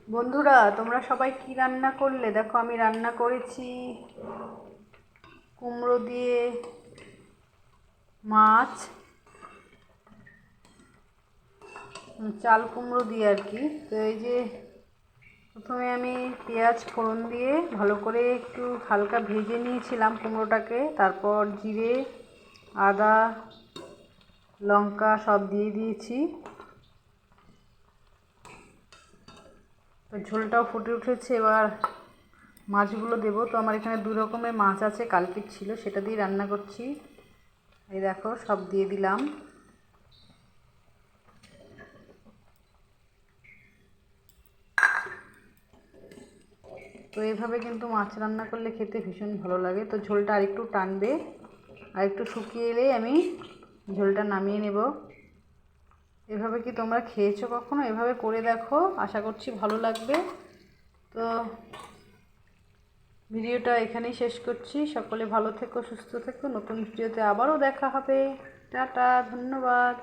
বন্ধুরা, তোমরা সবাই কি রান্না করলে? দেখো আমি রান্না করেছি কুমড়ো দিয়ে মাছ, চাল কুমড়ো দিয়ে আর কি। তো এই যে প্রথমে আমি পেঁয়াজ ফোড়ন দিয়ে ভালো করে একটু হালকা ভেজে নিয়েছিলাম কুমড়োটাকে। তারপর জিরে, আদা, লঙ্কা সব দিয়ে দিয়েছি। তো ঝোলটাও ফুটে উঠেছে, এবার মাছগুলো দেবো। তো আমার এখানে দু রকমের মাছ আছে, কালকের ছিল, সেটা দিয়ে রান্না করছি। এই দেখো সব দিয়ে দিলাম। তো এইভাবে কিন্তু মাছ রান্না করলে খেতে ভীষণ ভালো লাগে। তো ঝোলটা আরেকটু টানবে, আর একটু শুকিয়ে এলেই আমি ঝোলটা নামিয়ে নেব। এভাবে কি তোমরা খেয়েছো কখনো? এভাবে করে দেখো, আশা করছি ভালো লাগবে। তো ভিডিওটা এখানেই শেষ করছি। সকলে ভালো থেকো, সুস্থ থেকো। নতুন ভিডিওতে আবারও দেখা হবে। টাটা, ধন্যবাদ।